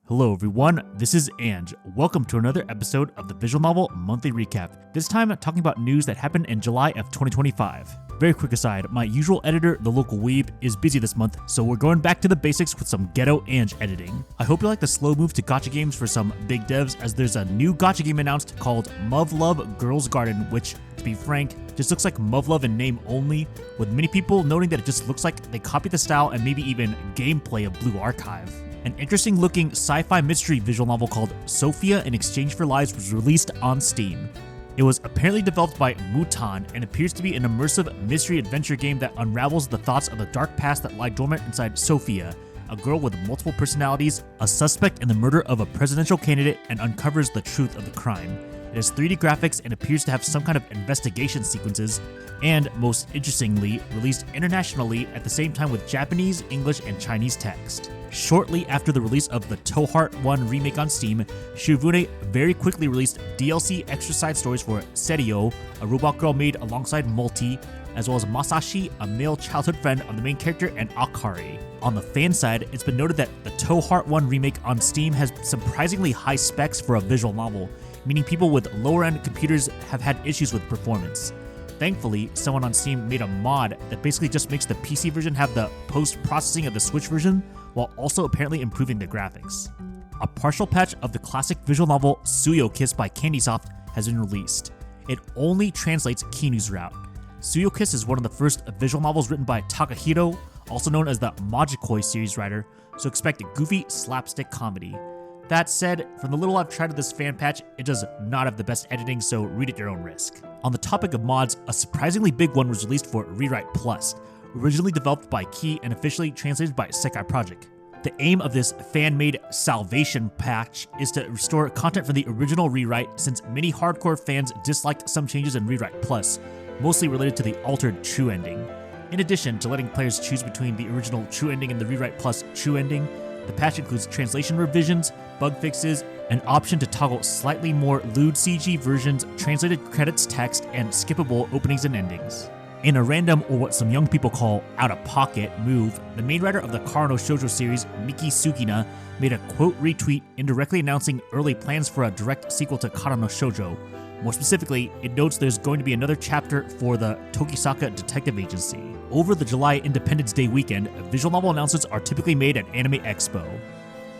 Hello everyone, this is Ange. Welcome to another episode of the Visual Novel Monthly Recap. This time talking about news that happened in July of 2025. Very quick aside, my usual editor, The Local Weeb, is busy this month, so we're going back to the basics with some ghetto Ange editing. I hope you like the slow move to gacha games for some big devs, as there's a new gacha game announced called Muv-Luv Girls Garden, which, to be frank, just looks like Muv-Luv in name only, with many people noting that it just looks like they copied the style and maybe even gameplay of Blue Archive. An interesting looking sci-fi mystery visual novel called Sophia in Exchange for Lies was released on Steam. It was apparently developed by Mutan and appears to be an immersive mystery adventure game that unravels the thoughts of the dark past that lie dormant inside Sophia, a girl with multiple personalities, a suspect in the murder of a presidential candidate, and uncovers the truth of the crime. It has 3D graphics and appears to have some kind of investigation sequences, and most interestingly, released internationally at the same time with Japanese, English, and Chinese text. Shortly after the release of the ToHeart 1 remake on Steam, Shirofune very quickly released DLC extra side stories for Serio, a robot girl made alongside Multi, as well as Masashi, a male childhood friend of the main character, and Akari. On the fan side, it's been noted that the ToHeart 1 remake on Steam has surprisingly high specs for a visual novel, meaning people with lower-end computers have had issues with performance. Thankfully, someone on Steam made a mod that basically just makes the PC version have the post-processing of the Switch version, while also apparently improving the graphics. A partial patch of the classic visual novel Tsuyokiss by Candysoft has been released. It only translates Kinu's route. Tsuyokiss is one of the first visual novels written by Takahiro, also known as the Majikoi series writer, so expect a goofy slapstick comedy. That said, from the little I've tried of this fan patch, it does not have the best editing, so read at your own risk. On the topic of mods, a surprisingly big one was released for Rewrite Plus, originally developed by Key and officially translated by Sekai Project. The aim of this fan-made salvation patch is to restore content from the original rewrite, since many hardcore fans disliked some changes in Rewrite Plus, mostly related to the altered true ending. In addition to letting players choose between the original true ending and the Rewrite Plus true ending, the patch includes translation revisions, bug fixes, an option to toggle slightly more lewd CG versions, translated credits text, and skippable openings and endings. In a random, or what some young people call out-of-pocket, move, the main writer of the Karo no Shoujo series, Miki Sugina, made a quote retweet indirectly announcing early plans for a direct sequel to Karo no Shoujo. More specifically, it notes there's going to be another chapter for the Tokisaka Detective Agency. Over the July Independence Day weekend, visual novel announcements are typically made at Anime Expo.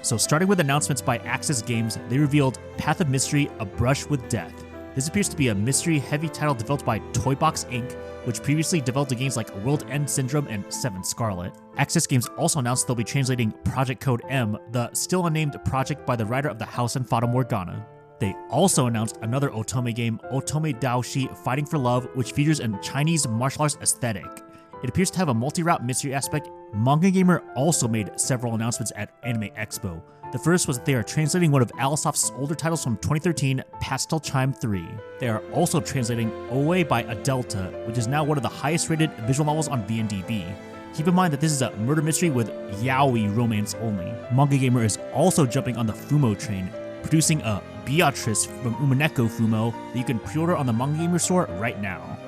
So starting with announcements by Access Games, they revealed Path of Mystery, A Brush with Death. This appears to be a mystery-heavy title developed by Toybox Inc., which previously developed games like World End Syndrome and Seven Scarlet. Access Games also announced they'll be translating Project Code M, the still unnamed project by the writer of The House and Fata Morgana. They also announced another Otome game, Otome Daoshi Fighting for Love, which features a Chinese martial arts aesthetic. It appears to have a multi-route mystery aspect. Manga Gamer also made several announcements at Anime Expo. The first was that they are translating one of Alisoft's older titles from 2013, Pastel Chime 3. They are also translating Oe by Adelta, which is now one of the highest rated visual novels on VNDB. Keep in mind that this is a murder mystery with yaoi romance only. Manga Gamer is also jumping on the Fumo train, producing a Beatrice from Umaneko Fumo that you can pre-order on the Manga Gamer store right now.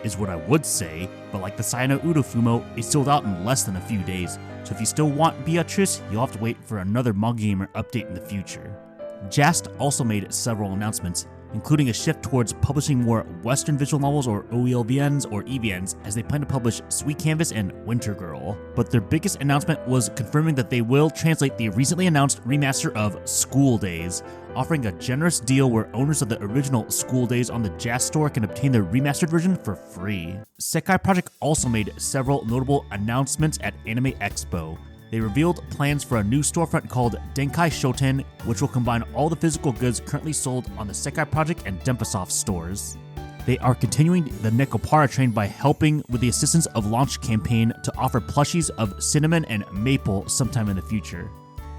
Is what I would say, but like the Sayano Udo Fumo, it sold out in less than a few days, so if you still want Beatrice, you'll have to wait for another Manga Gamer update in the future. Jast also made several announcements, including a shift towards publishing more Western visual novels or OELVNs or EVNs, as they plan to publish Sweet Canvas and Winter Girl. But their biggest announcement was confirming that they will translate the recently announced remaster of School Days, offering a generous deal where owners of the original School Days on the Jazz Store can obtain their remastered version for free. Sekai Project also made several notable announcements at Anime Expo. They revealed plans for a new storefront called Denkai Shoten, which will combine all the physical goods currently sold on the Sekai Project and Denpasoft stores. They are continuing the Nekopara train by helping with the assistance of launch campaign to offer plushies of cinnamon and maple sometime in the future.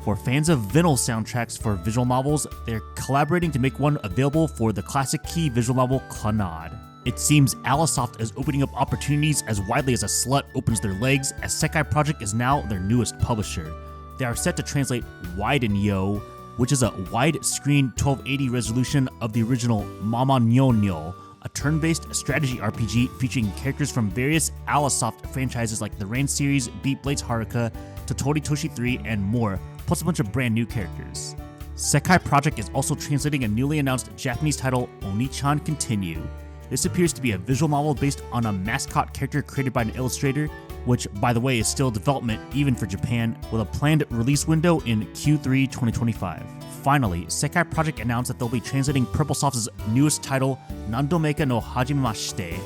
For fans of vinyl soundtracks for visual novels, they're collaborating to make one available for the classic key visual novel Clannad. It seems Alisoft is opening up opportunities as widely as a slut opens their legs, as Sekai Project is now their newest publisher. They are set to translate Widen Yo, which is a widescreen 1280 resolution of the original Mama Nyo Nyo, a turn-based strategy RPG featuring characters from various Alisoft franchises like the Rain series, Beat Blades Haruka, Totori Toshi 3, and more, plus a bunch of brand new characters. Sekai Project is also translating a newly announced Japanese title, Oni-chan Continue. This appears to be a visual novel based on a mascot character created by an illustrator, which, by the way, is still in development even for Japan, with a planned release window in Q3 2025. Finally, Sekai Project announced that they'll be translating Purplesoft's newest title, Nandomeka no Hajimemashite.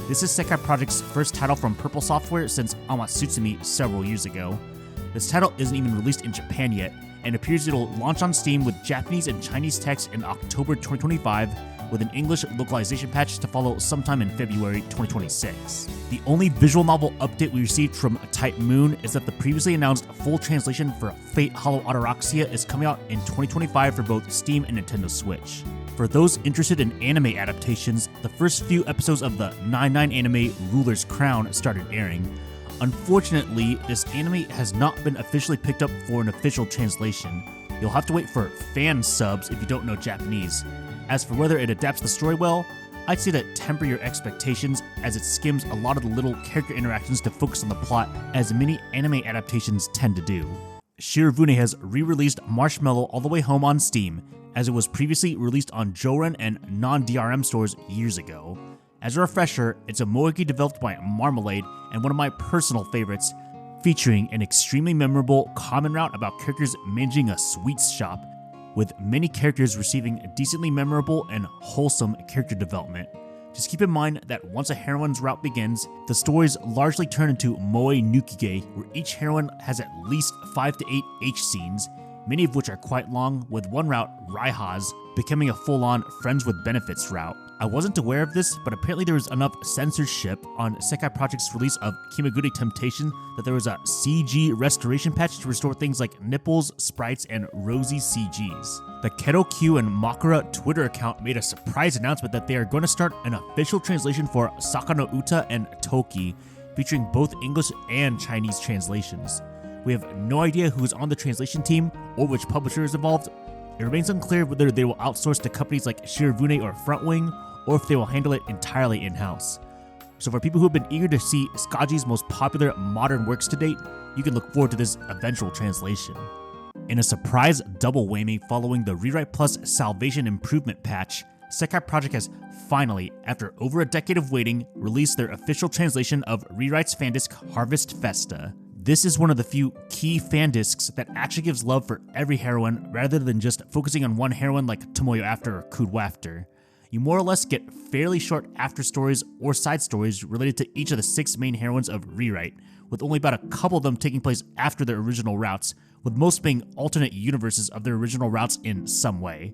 This is Sekai Project's first title from Purple Software since Amatsutsumi several years ago. This title isn't even released in Japan yet, and appears it'll launch on Steam with Japanese and Chinese text in October 2025, with an English localization patch to follow sometime in February 2026. The only visual novel update we received from Type Moon is that the previously announced full translation for Fate Hollow Ataraxia is coming out in 2025 for both Steam and Nintendo Switch. For those interested in anime adaptations, the first few episodes of the 9/9 anime Ruler's Crown started airing. Unfortunately, this anime has not been officially picked up for an official translation. You'll have to wait for fan subs if you don't know Japanese. As for whether it adapts the story well, I'd say that temper your expectations, as it skims a lot of the little character interactions to focus on the plot, as many anime adaptations tend to do. Shirofune has re-released Marshmallow All the Way Home on Steam, as it was previously released on Joran and non-DRM stores years ago. As a refresher, it's a moeki developed by Marmalade and one of my personal favorites, featuring an extremely memorable common route about characters managing a sweets shop, with many characters receiving decently memorable and wholesome character development. Just keep in mind that once a heroine's route begins, the stories largely turn into moe nukige, where each heroine has at least 5 to 8 H scenes, many of which are quite long, with one route, Raihaz, becoming a full-on friends with benefits route. I wasn't aware of this, but apparently there was enough censorship on Sekai Project's release of Kimagure Temptation that there was a CG restoration patch to restore things like nipples, sprites, and rosy CGs. The KeroQ and Makura Twitter account made a surprise announcement that they are going to start an official translation for Saka no Uta and Toki, featuring both English and Chinese translations. We have no idea who's on the translation team or which publisher is involved. It remains unclear whether they will outsource to companies like Shirofune or Frontwing, or if they will handle it entirely in-house. So for people who have been eager to see Sca-ji's most popular modern works to date, you can look forward to this eventual translation. In a surprise double whammy following the Rewrite Plus Salvation Improvement patch, Sekai Project has finally, after over a decade of waiting, released their official translation of Rewrite's fandisc Harvest Festa. This is one of the few key fandiscs that actually gives love for every heroine rather than just focusing on one heroine like Tomoyo After or Kudo After. You more or less get fairly short after stories or side stories related to each of the 6 main heroines of Rewrite, with only about a couple of them taking place after their original routes, with most being alternate universes of their original routes in some way.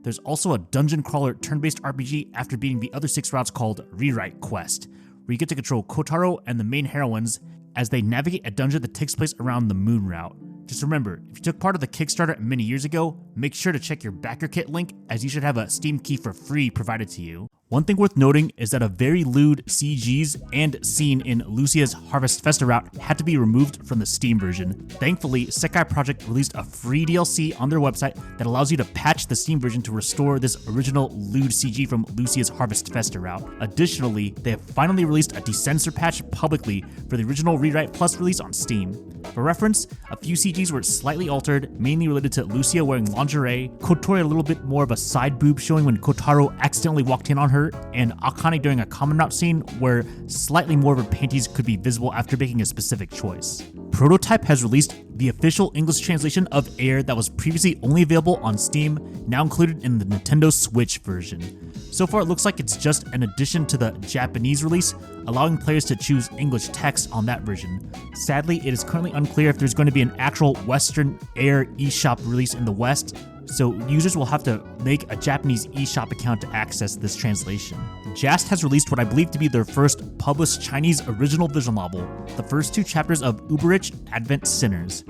There's also a dungeon crawler turn-based RPG after beating the other 6 routes called Rewrite Quest, where you get to control Kotaro and the main heroines as they navigate a dungeon that takes place around the Moon Route. Just remember, if you took part of the Kickstarter many years ago, make sure to check your backer kit link, as you should have a Steam key for free provided to you. One thing worth noting is that a very lewd CGs and scene in Lucia's Harvest Festa route had to be removed from the Steam version. Thankfully, Sekai Project released a free DLC on their website that allows you to patch the Steam version to restore this original lewd CG from Lucia's Harvest Festa route. Additionally, they have finally released a decensor patch publicly for the original Rewrite Plus release on Steam. For reference, a few CGs were slightly altered, mainly related to Lucia wearing lingerie, Kotori a little bit more of a side boob showing when Kotaro accidentally walked in on her, and Akane during a common route scene where slightly more of her panties could be visible after making a specific choice. Prototype has released the official English translation of Air that was previously only available on Steam, now included in the Nintendo Switch version. So far it looks like it's just an addition to the Japanese release, allowing players to choose English text on that version. Sadly, it is currently unclear if there's going to be an actual Western Air eShop release in the West, so users will have to make a Japanese eShop account to access this translation. Jast has released what I believe to be their first published Chinese original visual novel, the first 2 chapters of Uberich Advent Sinners.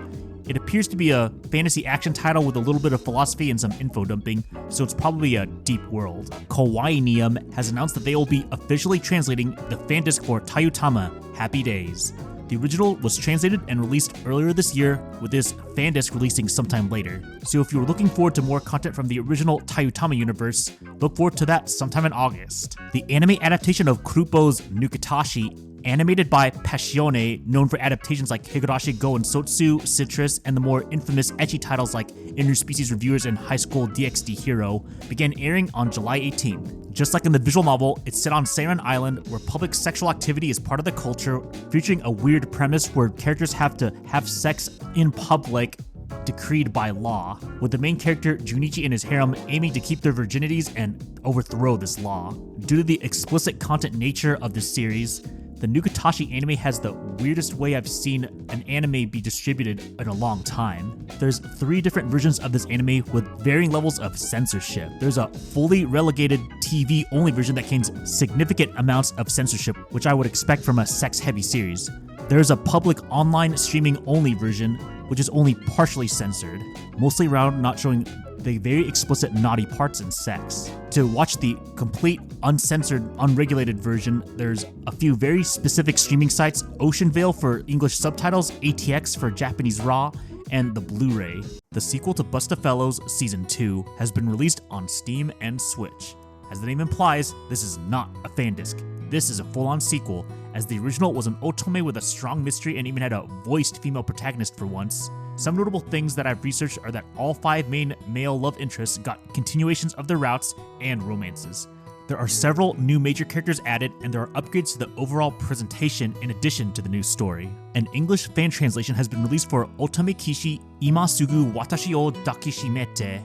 It appears to be a fantasy action title with a little bit of philosophy and some info dumping, so it's probably a deep world. Kawaii has announced that they will be officially translating the fandisc for Tayutama, Happy Days. The original was translated and released earlier this year, with this fandisc releasing sometime later. So if you were looking forward to more content from the original Tayutama universe, look forward to that sometime in August. The anime adaptation of Kurupo's Nukatashi Animated by Passione, known for adaptations like Higurashi Go and Sotsu, Citrus, and the more infamous ecchi titles like Interspecies Reviewers and High School DxD Hero, began airing on July 18th. Just like in the visual novel, it's set on Seiran Island, where public sexual activity is part of the culture, featuring a weird premise where characters have to have sex in public, decreed by law, with the main character Junichi and his harem aiming to keep their virginities and overthrow this law. Due to the explicit content nature of this series, the new Katashi anime has the weirdest way I've seen an anime be distributed in a long time. There's 3 different versions of this anime with varying levels of censorship. There's a fully relegated TV-only version that contains significant amounts of censorship, which I would expect from a sex-heavy series. There's a public online streaming-only version, which is only partially censored, mostly around not showing the very explicit naughty parts and sex. To watch the complete, uncensored, unregulated version, there's a few very specific streaming sites: Ocean Vale for English subtitles, ATX for Japanese RAW, and the Blu-ray. The sequel to Busta Fellows Season 2 has been released on Steam and Switch. As the name implies, this is not a fan disc. This is a full-on sequel, as the original was an otome with a strong mystery and even had a voiced female protagonist for once. Some notable things that I've researched are that all 5 main male love interests got continuations of their routes and romances. There are several new major characters added, and there are upgrades to the overall presentation in addition to the new story. An English fan translation has been released for Otome Kishi Ima Sugu Watashi o Dakishimete.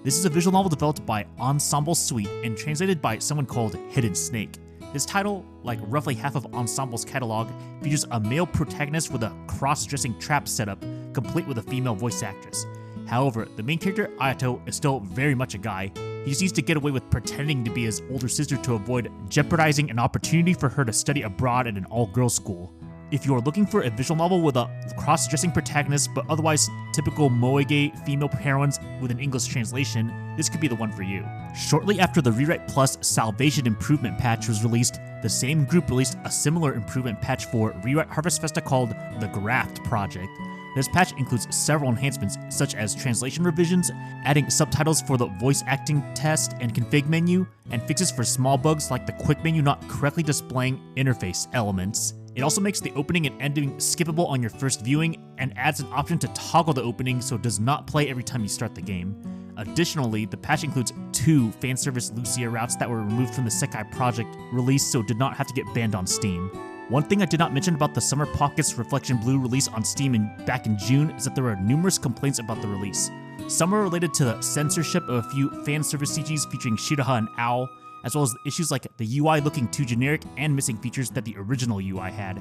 This is a visual novel developed by Ensemble Suite and translated by someone called Hidden Snake. This title, like roughly half of Ensemble's catalog, features a male protagonist with a cross-dressing trap setup, complete with a female voice actress. However, the main character, Ayato, is still very much a guy. He just needs to get away with pretending to be his older sister to avoid jeopardizing an opportunity for her to study abroad at an all-girls school. If you are looking for a visual novel with a cross-dressing protagonist but otherwise typical moege female heroines with an English translation, this could be the one for you. Shortly after the Rewrite Plus Salvation Improvement patch was released, the same group released a similar improvement patch for Rewrite Harvest Festa called the Graft Project. This patch includes several enhancements such as translation revisions, adding subtitles for the voice acting test and config menu, and fixes for small bugs like the quick menu not correctly displaying interface elements. It also makes the opening and ending skippable on your first viewing and adds an option to toggle the opening so it does not play every time you start the game. Additionally, the patch includes 2 fanservice Lucia routes that were removed from the Sekai Project release so did not have to get banned on Steam. One thing I did not mention about the Summer Pockets Reflection Blue release on Steam back in June is that there were numerous complaints about the release. Some were related to the censorship of a few fanservice CGs featuring Shiraha and Owl, as well as issues like the UI looking too generic and missing features that the original UI had.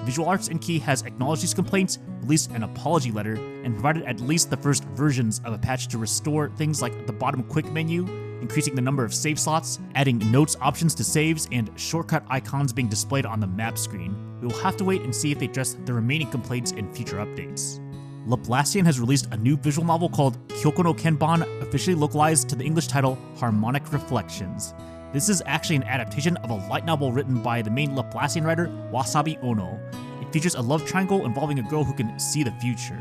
Visual Arts Inc. has acknowledged these complaints, released an apology letter, and provided at least the first versions of a patch to restore things like the bottom quick menu, increasing the number of save slots, adding notes options to saves, and shortcut icons being displayed on the map screen. We will have to wait and see if they address the remaining complaints in future updates. Laplacian has released a new visual novel called Kyoko no Kenban, officially localized to the English title Harmonic Reflections. This is actually an adaptation of a light novel written by the main Laplacian writer, Wasabi Ono. It features a love triangle involving a girl who can see the future.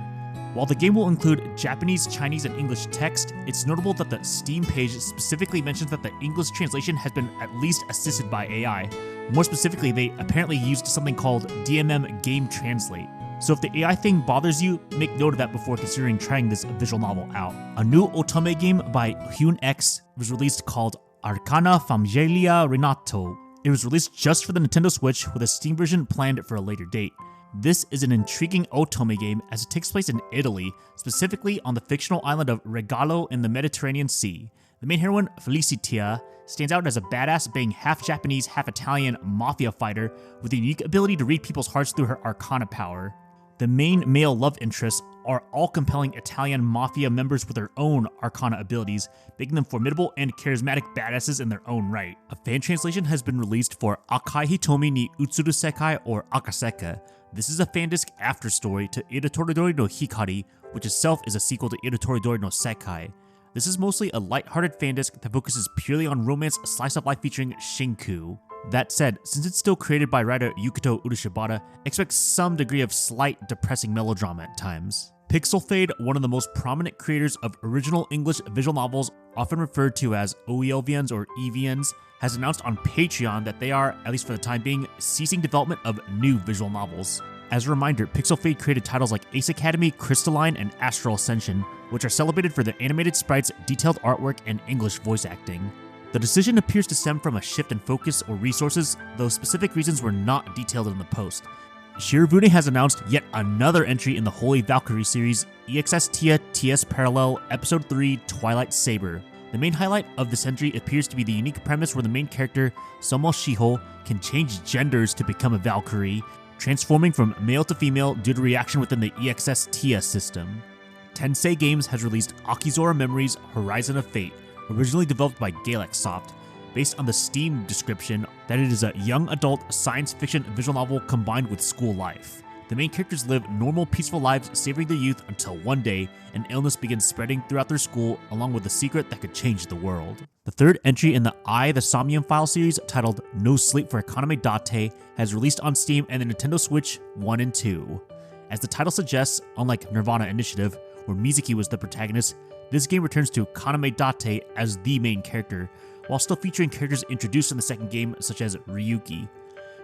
While the game will include Japanese, Chinese, and English text, it's notable that the Steam page specifically mentions that the English translation has been at least assisted by AI. More specifically, they apparently used something called DMM Game Translate. So if the AI thing bothers you, make note of that before considering trying this visual novel out. A new Otome game by Hyun X was released called Arcana Famiglia Renato. It was released just for the Nintendo Switch with a Steam version planned for a later date. This is an intriguing Otome game as it takes place in Italy, specifically on the fictional island of Regalo in the Mediterranean Sea. The main heroine, Felicitia, stands out as a badass being half Japanese, half Italian mafia fighter with a unique ability to read people's hearts through her arcana power. The main male love interests are all compelling Italian mafia members with their own arcana abilities, making them formidable and charismatic badasses in their own right. A fan translation has been released for Akai Hitomi ni Utsuru Sekai or Akaseka. This is a fan disc after story to Iratoridori no Hikari, which itself is a sequel to Iratoridori no Sekai. This is mostly a light-hearted fan disc that focuses purely on romance slice of life featuring Shinku. That said, since it's still created by writer Yukito Urashibata, expect some degree of slight depressing melodrama at times. Pixel Fade, one of the most prominent creators of original English visual novels, often referred to as OELVNs or EVNs, has announced on Patreon that they are, at least for the time being, ceasing development of new visual novels. As a reminder, Pixel Fade created titles like Ace Academy, Crystalline, and Astral Ascension, which are celebrated for their animated sprites, detailed artwork, and English voice acting. The decision appears to stem from a shift in focus or resources, though specific reasons were not detailed in the post. Shirobune has announced yet another entry in the Holy Valkyrie series, EXS TS Parallel Episode 3 Twilight Saber. The main highlight of this entry appears to be the unique premise where the main character, Somo Shiho, can change genders to become a Valkyrie, transforming from male to female due to reaction within the EXS TS system. Tensei Games has released Akizora Memories Horizon of Fate, originally developed by Galaxsoft, based on the Steam description that it is a young adult science fiction visual novel combined with school life. The main characters live normal, peaceful lives, savoring their youth until one day, an illness begins spreading throughout their school, along with a secret that could change the world. The third entry in the Somnium Files series, titled No Sleep for Economy Date, has released on Steam and the Nintendo Switch 1 and 2. As the title suggests, unlike Nirvana Initiative, where Mizuki was the protagonist, this game returns to Kaname Date as the main character, while still featuring characters introduced in the second game, such as Ryuki.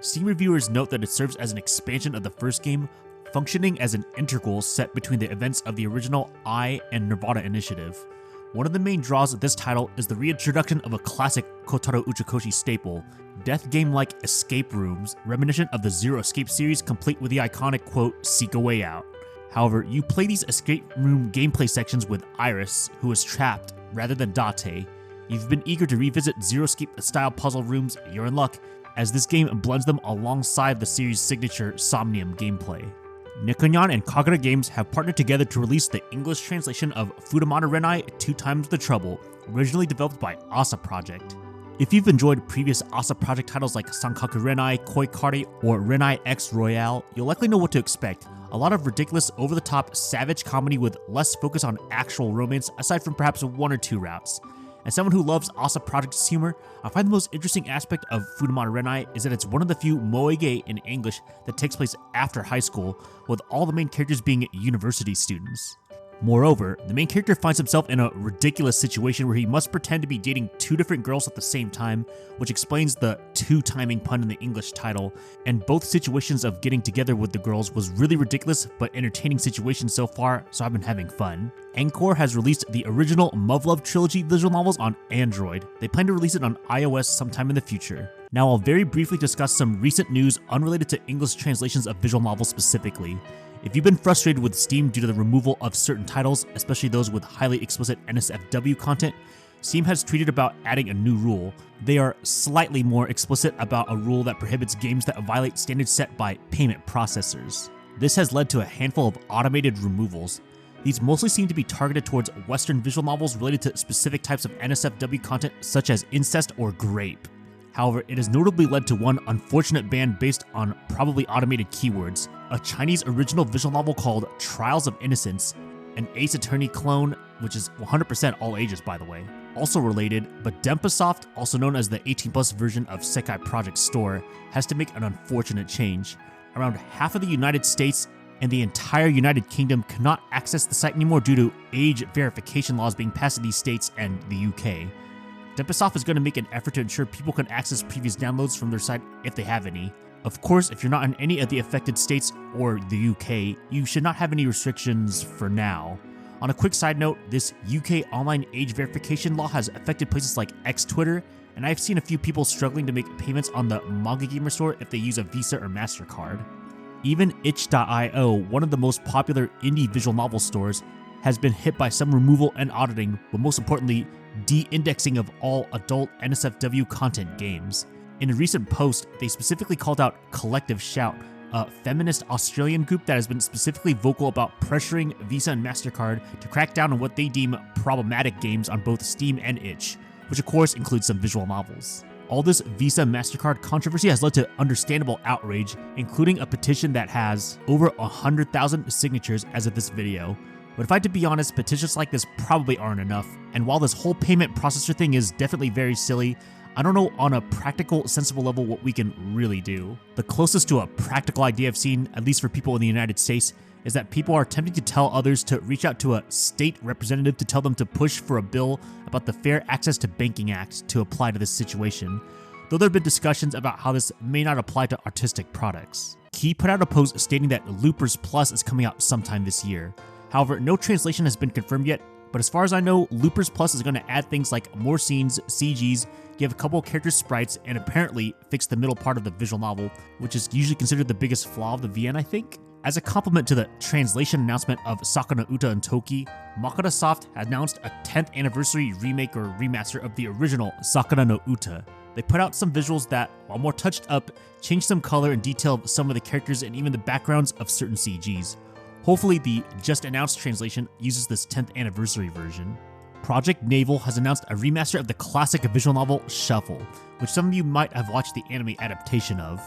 Steam reviewers note that it serves as an expansion of the first game, functioning as an integral set between the events of the original and Nirvana Initiative. One of the main draws of this title is the reintroduction of a classic Kotaro Uchikoshi staple, death game-like escape rooms, reminiscent of the Zero Escape series, complete with the iconic quote, "Seek a way out." However, you play these escape room gameplay sections with Iris, who is trapped, rather than Date. If you've been eager to revisit Zero Escape-style puzzle rooms, you're in luck, as this game blends them alongside the series' signature Somnium gameplay. Nikonyan and Kagura Games have partnered together to release the English translation of Fudamata Renai 2 Times the Trouble, originally developed by Asa Project. If you've enjoyed previous Asa Project titles like Sankaku Renai, Koi Kari, or Renai X Royale, you'll likely know what to expect. A lot of ridiculous, over-the-top, savage comedy with less focus on actual romance, aside from perhaps 1 or 2 routes. As someone who loves Asa Project's humor, I find the most interesting aspect of Fudamata Renai is that it's one of the few moege in English that takes place after high school, with all the main characters being university students. Moreover, the main character finds himself in a ridiculous situation where he must pretend to be dating 2 different girls at the same time, which explains the 2-timing pun in the English title, and both situations of getting together with the girls was really ridiculous but entertaining situation so far, so I've been having fun. Encore has released the original Muv-Luv trilogy visual novels on Android. They plan to release it on iOS sometime in the future. Now I'll very briefly discuss some recent news unrelated to English translations of visual novels specifically. If you've been frustrated with Steam due to the removal of certain titles, especially those with highly explicit NSFW content, Steam has tweeted about adding a new rule. They are slightly more explicit about a rule that prohibits games that violate standards set by payment processors. This has led to a handful of automated removals. These mostly seem to be targeted towards Western visual novels related to specific types of NSFW content such as incest or grape. However, it has notably led to one unfortunate ban based on probably automated keywords, a Chinese original visual novel called Trials of Innocence, an Ace Attorney clone, which is 100% all ages by the way. Also related, but Denpasoft, also known as the 18+ version of Sekai Project Store, has to make an unfortunate change. Around half of the United States and the entire United Kingdom cannot access the site anymore due to age verification laws being passed in these states and the UK. Denpasoft is going to make an effort to ensure people can access previous downloads from their site if they have any. Of course, if you're not in any of the affected states or the UK, you should not have any restrictions for now. On a quick side note, this UK online age verification law has affected places like X-Twitter, and I've seen a few people struggling to make payments on the Manga Gamer store if they use a Visa or MasterCard. Even itch.io, one of the most popular indie visual novel stores, has been hit by some removal and auditing, but most importantly, de-indexing of all adult NSFW content games. In a recent post, they specifically called out Collective Shout, a feminist Australian group that has been specifically vocal about pressuring Visa and MasterCard to crack down on what they deem problematic games on both Steam and itch, which of course includes some visual novels. All this Visa and MasterCard controversy has led to understandable outrage, including a petition that has over 100,000 signatures as of this video. But if I had to be honest, petitions like this probably aren't enough, and while this whole payment processor thing is definitely very silly, I don't know on a practical, sensible level what we can really do. The closest to a practical idea I've seen, at least for people in the United States, is that people are attempting to tell others to reach out to a state representative to tell them to push for a bill about the Fair Access to Banking Act to apply to this situation, though there have been discussions about how this may not apply to artistic products. Key put out a post stating that Loopers Plus is coming out sometime this year. However, no translation has been confirmed yet, but as far as I know, Loopers Plus is going to add things like more scenes, CGs, give a couple character sprites, and apparently fix the middle part of the visual novel, which is usually considered the biggest flaw of the VN, I think. As a compliment to the translation announcement of Saka no Uta and Toki, Makata Soft has announced a 10th anniversary remake or remaster of the original Sakura no Uta. They put out some visuals that, while more touched up, changed some color and detail of some of the characters and even the backgrounds of certain CGs. Hopefully the just announced translation uses this 10th anniversary version. Project Naval has announced a remaster of the classic visual novel Shuffle, which some of you might have watched the anime adaptation of.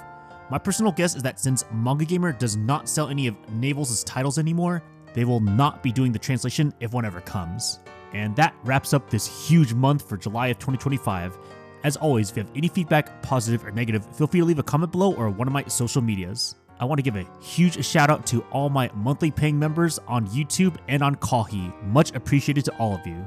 My personal guess is that since Manga Gamer does not sell any of Naval's titles anymore, they will not be doing the translation if one ever comes. And that wraps up this huge month for July of 2025. As always, if you have any feedback, positive or negative, feel free to leave a comment below or one of my social medias. I want to give a huge shout out to all my monthly paying members on YouTube and on Kohi. Much appreciated to all of you.